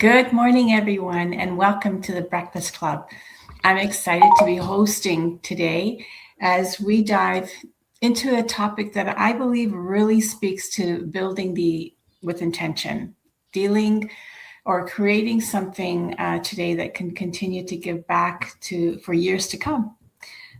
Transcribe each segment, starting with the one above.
Good morning, everyone, and welcome to the Breakfast Club. I'm excited to be hosting today as we dive into a topic that I believe really speaks to building with intention, dealing or creating something today that can continue to give back for years to come.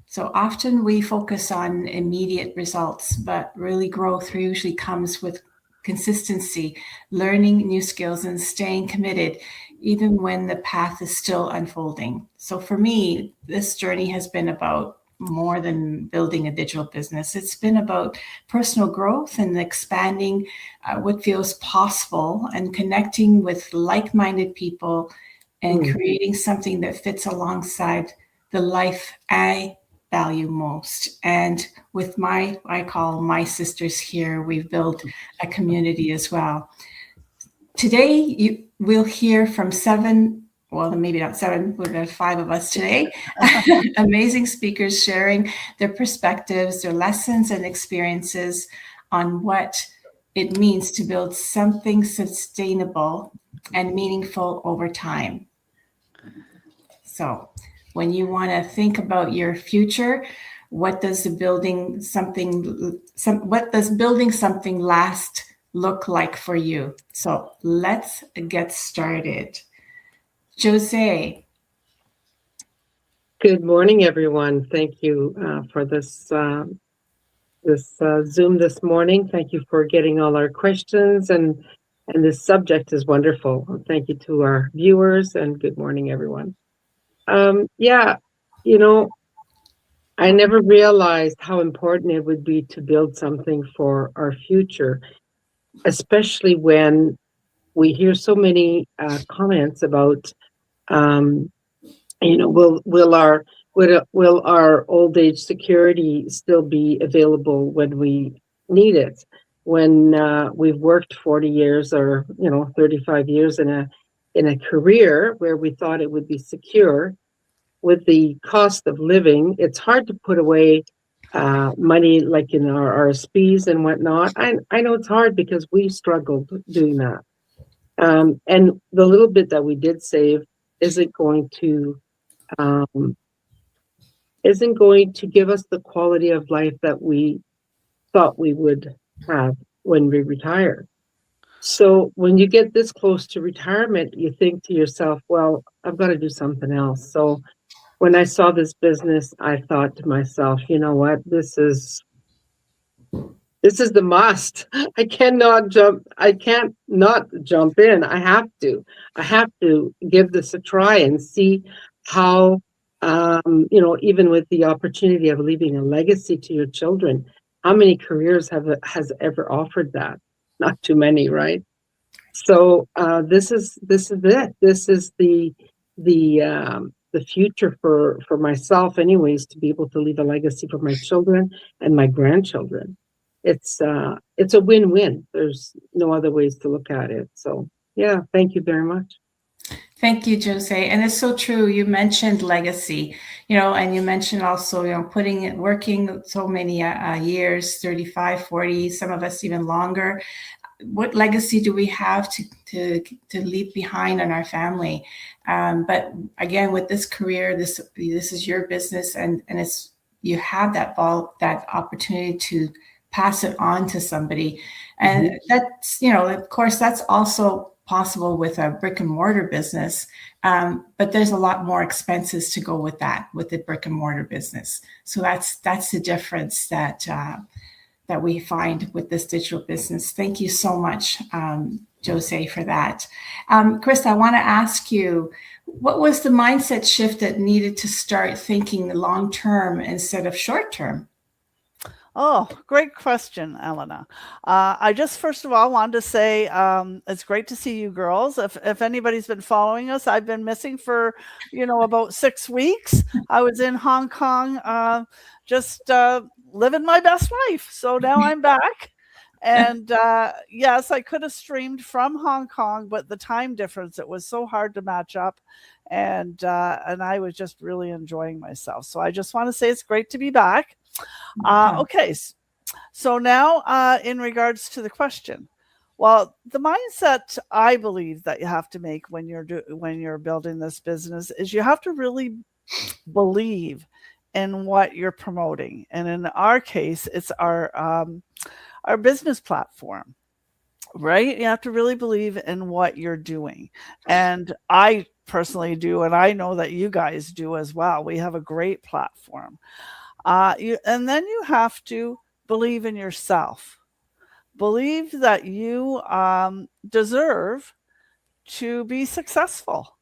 So often we focus on immediate results, but really growth usually comes with consistency, learning new skills, and staying committed, even when the path is still unfolding. So for me, this journey has been about more than building a digital business. It's been about personal growth and expanding what feels possible and connecting with like-minded people and creating something that fits alongside the life I value most. And with I call my sisters here, we've built a community as well. Today, we'll hear from maybe not seven, we've got five of us today, amazing speakers sharing their perspectives, their lessons and experiences on what it means to build something sustainable and meaningful over time. So when you want to think about your future, what does building something last look like for you? So let's get started. Jose. Good morning, everyone. Thank you for this Zoom this morning. Thank you for getting all our questions, and this subject is wonderful. Thank you to our viewers, and good morning, everyone. I never realized how important it would be to build something for our future, especially when we hear so many comments about, will our old age security still be available when we need it? When we've worked 40 years or 35 years in a career where we thought it would be secure. With the cost of living, it's hard to put away money like in our RSPs and whatnot. I know it's hard because we struggled doing that. And the little bit that we did save isn't going to give us the quality of life that we thought we would have when we retire. So when you get this close to retirement, you think to yourself, well, I've got to do something else. So when I saw this business, I thought to myself, you know what, this is the must. I can't not jump in. I have to give this a try and see how, even with the opportunity of leaving a legacy to your children, how many careers has ever offered that? Not too many, right? So this is it. This is the future for myself, anyways, to be able to leave a legacy for my children and my grandchildren. It's a win-win. There's no other ways to look at it. So yeah, thank you very much. Thank you, Jose. And it's so true. You mentioned legacy, and you mentioned also, working so many years, 35, 40, some of us even longer. What legacy do we have to leave behind on our family? But again, with this career, this is your business, and you have that opportunity to pass it on to somebody, and that's of course that's also possible with a brick and mortar business, but there's a lot more expenses to go with the brick and mortar business. So that's the difference that we find with this digital business. Thank you so much, Jose, for that. Krista, I want to ask you, what was the mindset shift that needed to start thinking long-term instead of short-term? Oh, great question, Elena. I just first of all wanted to say it's great to see you girls. If anybody's been following us, I've been missing for about 6 weeks. I was in Hong Kong just living my best life. So now I'm back. And yes, I could have streamed from Hong Kong, but the time difference, it was so hard to match up. And I was just really enjoying myself. So I just want to say it's great to be back. Okay, so now in regards to the question, Well, the mindset I believe that you have to make when you're building this business is you have to really believe in what you're promoting. And in our case, it's our business platform, right? You have to really believe in what you're doing. And I personally do, and I know that you guys do as well. We have a great platform. And then you have to believe in yourself. Believe that you deserve to be successful.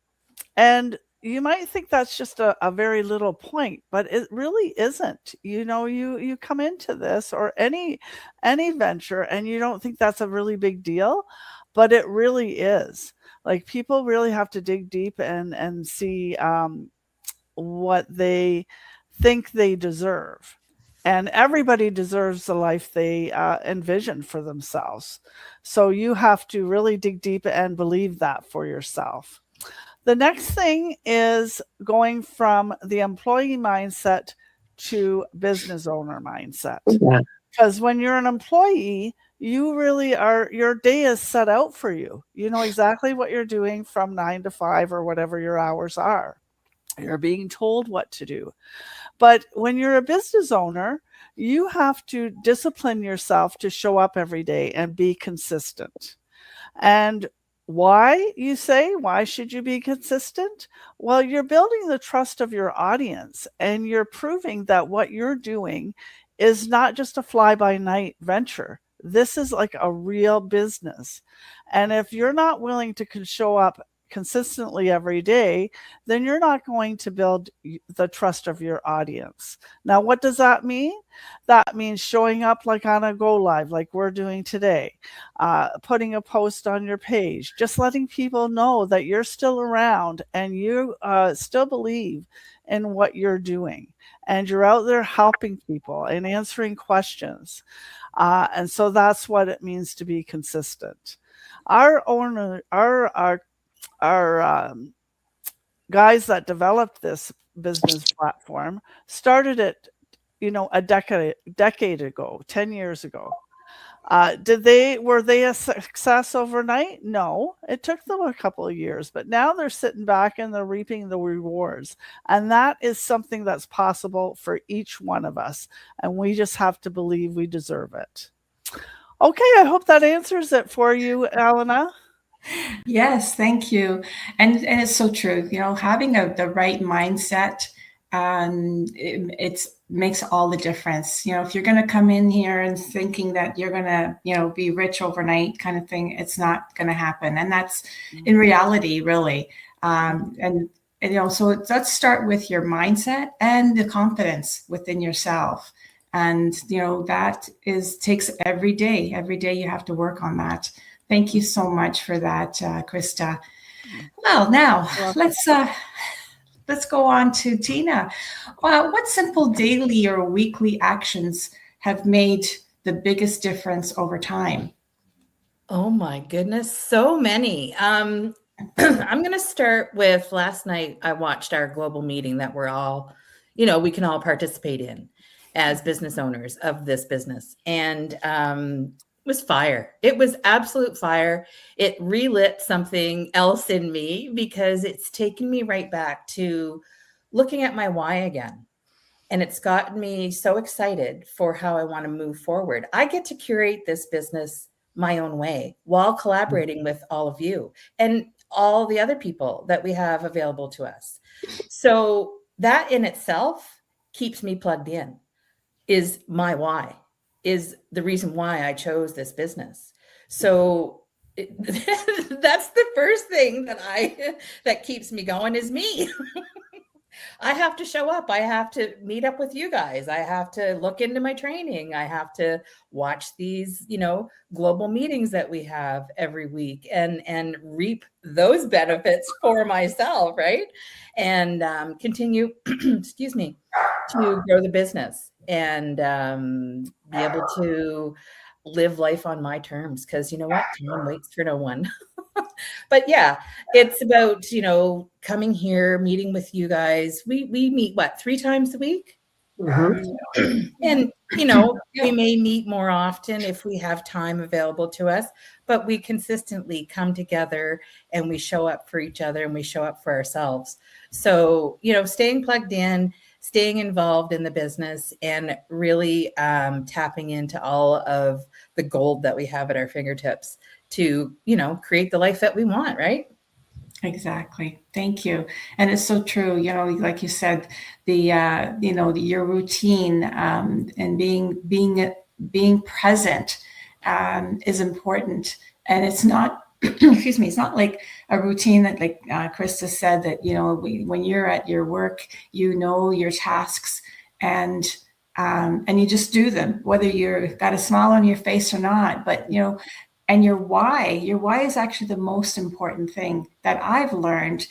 And you might think that's just a very little point, but it really isn't. You come into this or any venture and you don't think that's a really big deal, but it really is. Like, people really have to dig deep and see what they think they deserve. And everybody deserves the life they envision for themselves. So you have to really dig deep and believe that for yourself. The next thing is going from the employee mindset to business owner mindset. Yeah. Because when you're an employee, you really are, your day is set out for you. You know exactly what you're doing from 9 to 5 or whatever your hours are. You're being told what to do. But when you're a business owner, you have to discipline yourself to show up every day and be consistent. And why, you say? Why should you be consistent? Well, you're building the trust of your audience and you're proving that what you're doing is not just a fly by night venture. This is like a real business. And if you're not willing to show up consistently every day, then you're not going to build the trust of your audience. Now, what does that mean? That means showing up like on a go live, like we're doing today, putting a post on your page, just letting people know that you're still around and you still believe in what you're doing. And you're out there helping people and answering questions. And so that's what it means to be consistent. Our guys that developed this business platform started it, a decade ago, 10 years ago. Were they a success overnight? No, it took them a couple of years, but now they're sitting back and they're reaping the rewards. And that is something that's possible for each one of us. And we just have to believe we deserve it. Okay, I hope that answers it for you, Elena. Yes, thank you. And it's so true. Having the right mindset, it makes all the difference. If you're going to come in here and thinking that you're going to, be rich overnight kind of thing, it's not going to happen. And that's in reality, really. So let's start with your mindset and the confidence within yourself. And, that takes every day. Every day you have to work on that. Thank you so much for that, Krista. Well, now let's go on to Tina. What simple daily or weekly actions have made the biggest difference over time? Oh my goodness, so many. I'm going to start with last night. I watched our global meeting that we're all, we can all participate in as business owners of this business. And it was fire. It was absolute fire. It relit something else in me because it's taken me right back to looking at my why again. And it's gotten me so excited for how I want to move forward. I get to curate this business my own way while collaborating with all of you and all the other people that we have available to us. So that in itself keeps me plugged in, is my why, is the reason why I chose this business. So that's the first thing that keeps me going is me. I have to show up. I have to meet up with you guys. I have to look into my training. I have to watch these, global meetings that we have every week and reap those benefits for myself, right? And continue, excuse me, to grow the business and be able to live life on my terms. Because you know what? Time waits for no one. But yeah, it's about, coming here, meeting with you guys. We meet 3 times a week? Mhm. And, you know, we may meet more often if we have time available to us, but we consistently come together and we show up for each other and we show up for ourselves. So, you know, staying plugged in, staying involved in the business, and really tapping into all of the gold that we have at our fingertips to, you know, create the life that we want, right? Exactly. Thank you. And it's so true. You know, like you said, your routine and being present is important. And it's not, excuse me, it's not like a routine that, like Krista said, that when you're at your work, you know your tasks and you just do them, whether you've got a smile on your face or not. But and your why is actually the most important thing that I've learned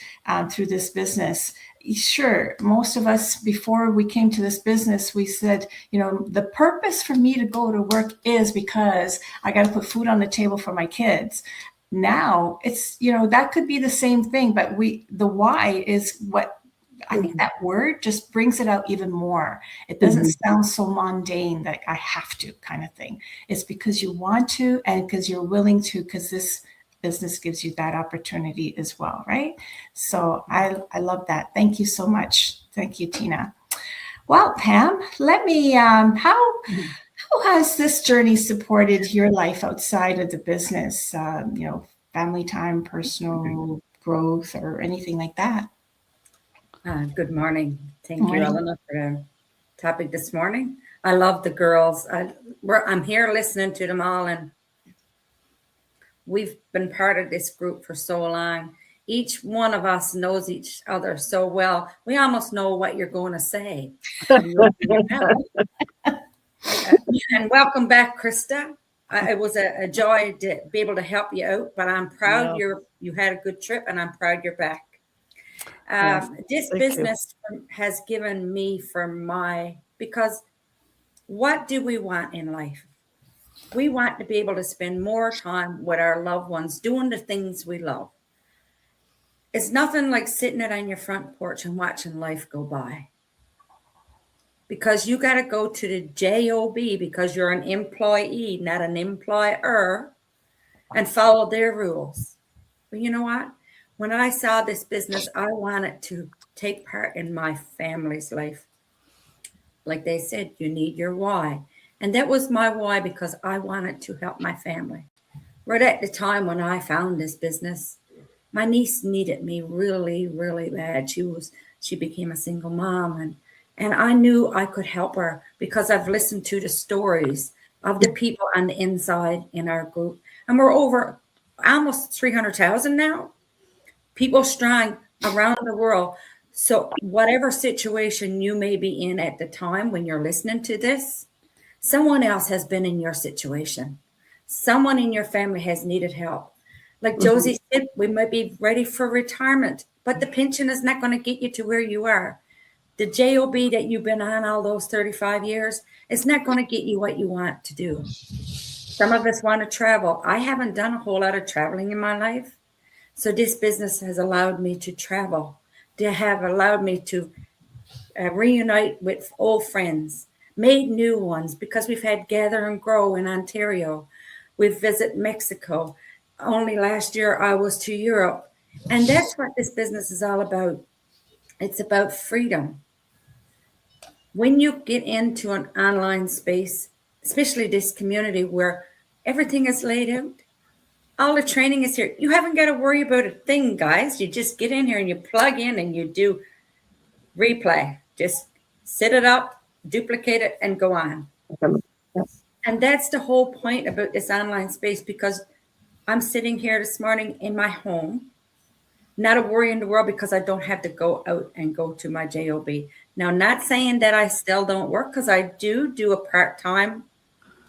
through this business. Sure, most of us, before we came to this business, we said, the purpose for me to go to work is because I got to put food on the table for my kids. Now it's, that could be the same thing, but the why is what I think that word just brings it out even more. It doesn't sound so mundane that I have to kind of thing. It's because you want to and because you're willing to, because this business gives you that opportunity as well, right? So I love that. Thank you so much. Thank you, Tina. Well, Pam, let me, how has this journey supported your life outside of the business? Family time, personal growth, or anything like that? Good morning. Thank Morning. you, Elena, for the topic this morning. I love the girls. I'm here listening to them all, and we've been part of this group for so long. Each one of us knows each other so well. We almost know what you're going to say. And welcome back, Krista. It was a joy to be able to help you out, but I'm proud you had a good trip, and I'm proud you're back. This business has given me because what do we want in life? We want to be able to spend more time with our loved ones doing the things we love. It's nothing like sitting it on your front porch and watching life go by. Because you got to go to the job because you're an employee, not an employer, and follow their rules. But you know what? When I saw this business, I wanted to take part in my family's life. Like they said, you need your why. And that was my why, because I wanted to help my family. Right at the time when I found this business, my niece needed me really, really bad. She became a single mom, and I knew I could help her because I've listened to the stories of the people on the inside in our group. And we're over almost 300,000 now. People strong around the world. So whatever situation you may be in at the time when you're listening to this, someone else has been in your situation. Someone in your family has needed help. Like Josie said, we might be ready for retirement, but the pension is not going to get you to where you are. The job that you've been on all those 35 years is not going to get you what you want to do. Some of us want to travel. I haven't done a whole lot of traveling in my life. So this business has allowed me to travel, to have allowed me to reunite with old friends, made new ones, because we've had Gather and Grow in Ontario. We've visited Mexico. Only last year I was to Europe. And that's what this business is all about. It's about freedom. When you get into an online space, especially this community where everything is laid out, all the training is here. You haven't got to worry about a thing, guys. You just get in here and you plug in and you do replay. Just set it up, duplicate it, and go on. And that's the whole point about this online space, because I'm sitting here this morning in my home, not a worry in the world, because I don't have to go out and go to my job. Now, not saying that I still don't work, because I do a part-time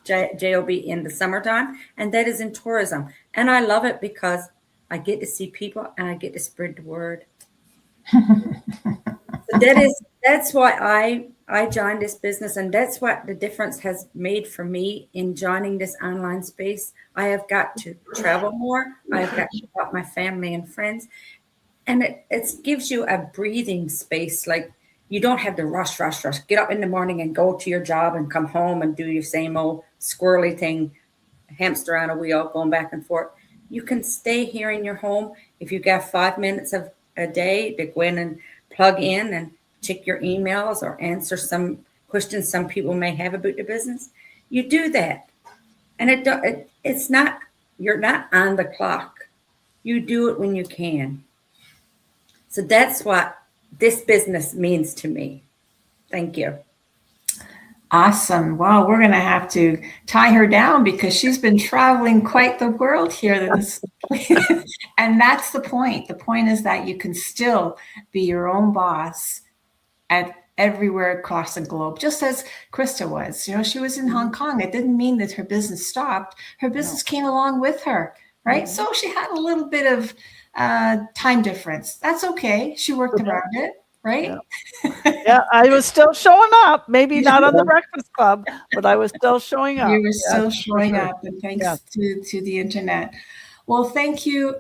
job in the summertime, and that is in tourism. And I love it because I get to see people and I get to spread the word. That's why I joined this business, and that's what the difference has made for me in joining this online space. I have got to travel more. I have got to help my family and friends, and it gives you a breathing space. Like you don't have to rush, get up in the morning and go to your job and come home and do your same old squirrely thing, hamster on a wheel, going back and forth. You can stay here in your home. If you got 5 minutes of a day to go in and plug in and check your emails or answer some questions some people may have about the business, you do that. And it's not, you're not on the clock. You do it when you can. So that's what this business means to me. Thank you. Awesome. Well, we're going to have to tie her down because she's been traveling quite the world here. And that's the point. The point is that you can still be your own boss at everywhere across the globe, just as Krista was. You know, she was in Hong Kong. It didn't mean that her business stopped. Her business came along with her, right? Mm-hmm. So she had a little bit of time difference. That's okay. She worked around it, right? Yeah, I was still showing up. Maybe not on the Breakfast Club, but I was still showing up. You were still showing up, and thanks to the internet. Well, thank you,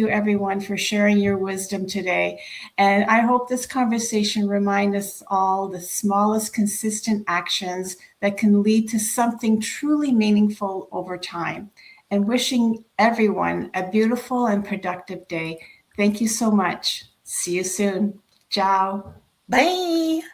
everyone, for sharing your wisdom today. And I hope this conversation reminds us all the smallest consistent actions that can lead to something truly meaningful over time. And wishing everyone a beautiful and productive day. Thank you so much. See you soon. Ciao. Bye.